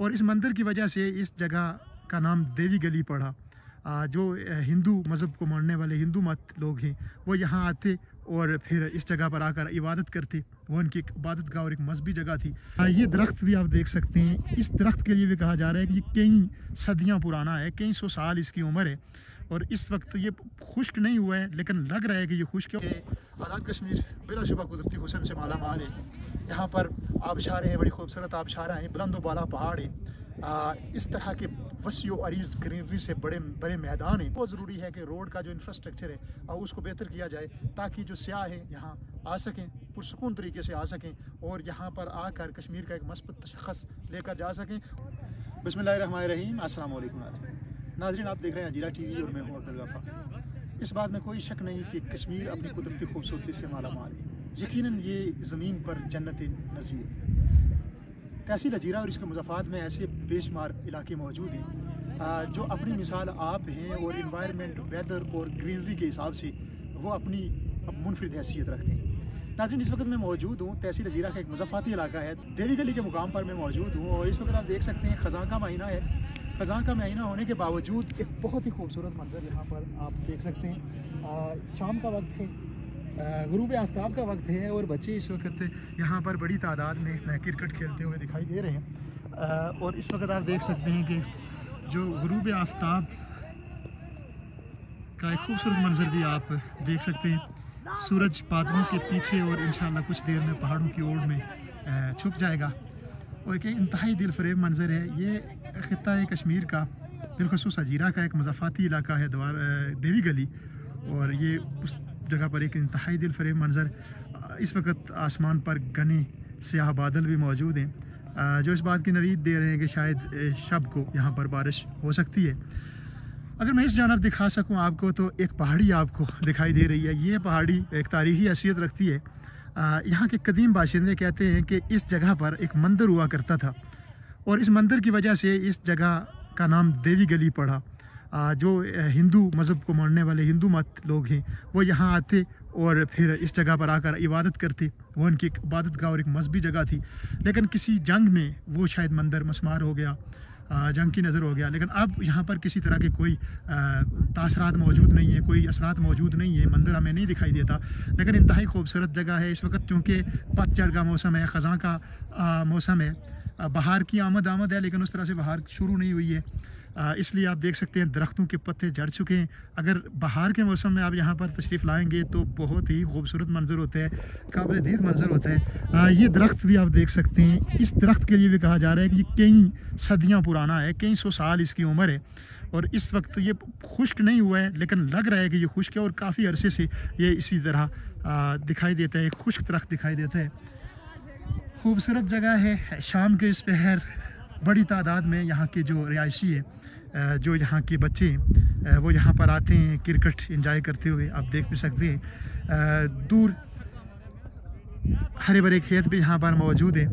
और इस मंदिर की वजह से इस जगह का नाम देवी गली पड़ा। जो हिंदू मज़हब को मानने वाले हिंदू मत लोग हैं वो यहाँ आते और फिर इस जगह पर आकर इबादत करते। वो उनकी एक इबादत गाह और एक मजहबी जगह थी। ये दरख्त भी आप देख सकते हैं। इस दरख्त के लिए भी कहा जा रहा है कि ये कई सदियाँ पुराना है, कई सौ साल इसकी उम्र है और इस वक्त ये खुश्क नहीं हुआ है, लेकिन लग रहा है कि ये खुश्क है। आज़ाद कश्मीर बिलाशुबा कुदरती हुस्न से माला माल है। यहाँ पर आबशारें हैं, बड़ी खूबसूरत आबशारें हैं, बुलंद बाला पहाड़ है। इस तरह के वसीओ अरीज़ ग्रीनरी से बड़े बड़े मैदान हैं। बहुत ज़रूरी है कि रोड का जो इंफ्रास्ट्रक्चर है उसको बेहतर किया जाए ताकि जो सयाह हैं यहाँ आ सकें, पुरसुकून तरीके से आ सकें और यहाँ पर आकर कश्मीर का एक मस्बत तशख़्ख़ुस लेकर जा सकें। बिस्मिल्लाहिर्रहमानिर्रहीम, अस्सलाम वालेकुम नाज़रीन, आप देख रहे हैं अजीरा टीवी और मैं हूँ अब्दुल गफ़ार। इस बात में कोई शक नहीं कि कश्मीर अपनी कुदरती खूबसूरती से माला माल है। यकीनन ये ज़मीन पर जन्नत नज़ीर है। तहसील अजीरा और इसके मुज़ाफ़ात में ऐसे बेशुमार इलाके मौजूद हैं जो अपनी मिसाल आप हैं और इन्वायरमेंट, वेदर और ग्रीनरी के हिसाब से वो अपनी मुनफरिद हैसियत रखते हैं। नाज़रीन, इस वक्त मैं मौजूद हूँ तहसील अजीरा का एक मुज़ाफ़ाती इलाका है, देवी गली के मुकाम पर मैं मौजूद हूँ और इस वक्त आप देख सकते हैं ख़ज़ां का महीना है। ख़ज़ां का महीना होने के बावजूद एक बहुत ही खूबसूरत मंज़र यहाँ पर आप देख सकते हैं। शाम का वक्त है, गुरूब आफ्ताब का वक्त है और बच्चे इस वक्त यहाँ पर बड़ी तादाद में क्रिकेट खेलते हुए दिखाई दे रहे हैं। और इस वक्त आप देख सकते हैं कि जो गुरूब आफ्ताब का एक खूबसूरत मंजर भी आप देख सकते हैं। सूरज बादलों के पीछे और इंशाल्लाह कुछ देर में पहाड़ों की ओर में छुप जाएगा और एक इंतहाई दिल फरेब मंजर है। ये खित्ता कश्मीर का बिलखुसूस अजीरा का एक मुज़ाफ़ाती इलाका है देवी गली, और ये उस जगह पर एक इंतहाई दिल फरेब मंजर। इस वक्त आसमान पर घने स्याह बादल भी मौजूद हैं जो इस बात की नवीद दे रहे हैं कि शायद शब को यहाँ पर बारिश हो सकती है। अगर मैं इस जानब दिखा सकूँ आपको तो एक पहाड़ी आपको दिखाई दे रही है। ये पहाड़ी एक तारीख़ी हैसियत रखती है। यहाँ के कदीम बाशिंदे कहते हैं कि इस जगह पर एक मंदिर हुआ करता था और इस मंदिर की वजह से इस जगह का नाम देवी गली पड़ा। जो हिंदू मज़हब को मानने वाले हिंदू मत लोग हैं वो यहाँ आते और फिर इस जगह पर आकर इबादत करते। वो उनकी एक इबादत गाह और एक मजहबी जगह थी, लेकिन किसी जंग में वो शायद मंदिर मस्मार हो गया, जंग की नज़र हो गया। लेकिन अब यहाँ पर किसी तरह के कोई तासरात मौजूद नहीं है, कोई असरात मौजूद नहीं है, मंदिर हमें नहीं दिखाई देता। लेकिन इंतहाई खूबसूरत जगह है। इस वक्त चूँकि पतझड़ का मौसम है, ख़ज़ां का मौसम है, बाहर की आमद है, लेकिन उस तरह से बाहर शुरू नहीं हुई है। इसलिए आप देख सकते हैं दरख्तों के पत्ते झड़ चुके हैं। अगर बाहर के मौसम में आप यहाँ पर तशरीफ़ लाएंगे तो बहुत ही खूबसूरत मंजर होता है, काबिल दीद मंजर होता है। ये दरख्त भी आप देख सकते हैं। इस दरख्त के लिए भी कहा जा रहा है कि ये कई सदियाँ पुराना है, कई सौ साल इसकी उम्र है और इस वक्त ये खुश्क नहीं हुआ है, लेकिन लग रहा है कि ये खुश्क है और काफ़ी अरसे से ये इसी तरह दिखाई देता है, खुश्क दरख्त दिखाई देता है। खूबसूरत जगह है। शाम के इस पहर बड़ी तादाद में यहाँ के जो रिहायशी है, जो यहाँ के बच्चे हैं वो यहाँ पर आते हैं क्रिकेट एंजॉय करते हुए। आप देख भी सकते हैं दूर हरे भरे खेत भी यहाँ पर मौजूद है।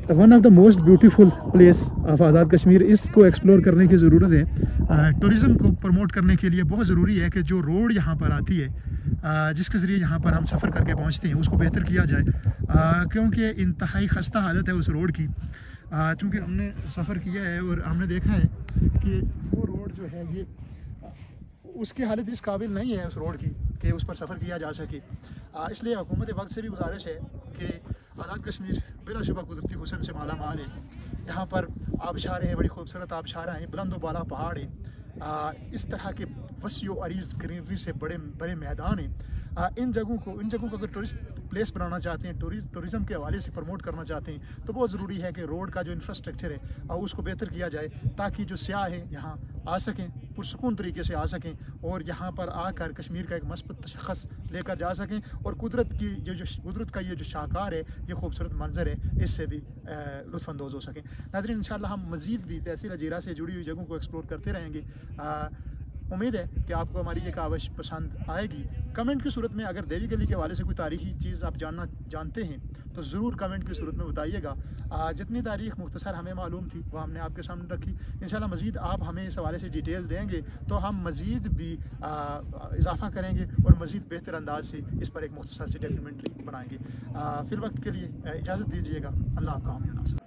One of the most beautiful place of Azad Kashmir, इसको एक्सप्लोर करने की ज़रूरत है। टूरिज़म को प्रमोट करने के लिए बहुत ज़रूरी है कि जो रोड यहाँ पर आती है, जिसके ज़रिए यहाँ पर हम सफ़र करके पहुँचते हैं, उसको बेहतर किया जाए क्योंकि इंतहाई खस्ता हालत है उस रोड की। चूँकि हमने सफ़र किया है और हमने देखा है कि वो रोड जो है ये उसकी हालत इस काबिल नहीं है उस रोड की कि उस पर सफ़र किया जा सके। इसलिए हुकूमत वक्त से भी गुजारिश है कि आज़ाद कश्मीर बिलाशुबा कुदरती हुस्न से माला माल है। यहाँ पर आबशारें हैं, बड़ी खूबसूरत आबशारें हैं, बुलंद बाला पहाड़ हैं। इस तरह के वसीओ अरीज़ ग्रीनरी से बड़े बड़े मैदान हैं। इन जगहों को अगर टूरिस्ट प्लेस बनाना चाहते हैं, टूरिज़म के हवाले से प्रमोट करना चाहते हैं तो बहुत ज़रूरी है कि रोड का जो इंफ्रास्ट्रक्चर है उसको बेहतर किया जाए ताकि जो सयाह हैं यहाँ आ सकें, पुरसुकून तरीके से आ सकें और यहाँ पर आकर कश्मीर का एक मस्बत तशख़्ख़ुस लेकर जा सकें और कुदरत का ये जो शाहकार है, ये खूबसूरत मंजर है, इससे भी लुत्फ़अंदोज़ हो सकें। नाज़रीन, इंशाअल्लाह हम मज़ीद भी तहसील अजीरा से जुड़ी हुई जगहों को एक्सप्लोर करते रहेंगे। उम्मीद है कि आपको हमारी ये काविश पसंद आएगी। कमेंट की सूरत में अगर देवी गली के हवाले से कोई तारीख़ी चीज़ आप जानते हैं तो ज़रूर कमेंट की सूरत में बताइएगा। जितनी तारीख़ मुख्तसर हमें मालूम थी वो हमने आपके सामने रखी। इंशाल्लाह मज़ीद आप हमें इस हवाले से डिटेल देंगे तो हम मज़ीद भी इजाफ़ा करेंगे और मज़ीद बेहतर अंदाज से इस पर एक मुख्तसर सी डॉक्यूमेंट्री बनाएंगे। फिर वक्त के लिए इजाज़त दीजिएगा। अल्लाह आपका हामी नासिर।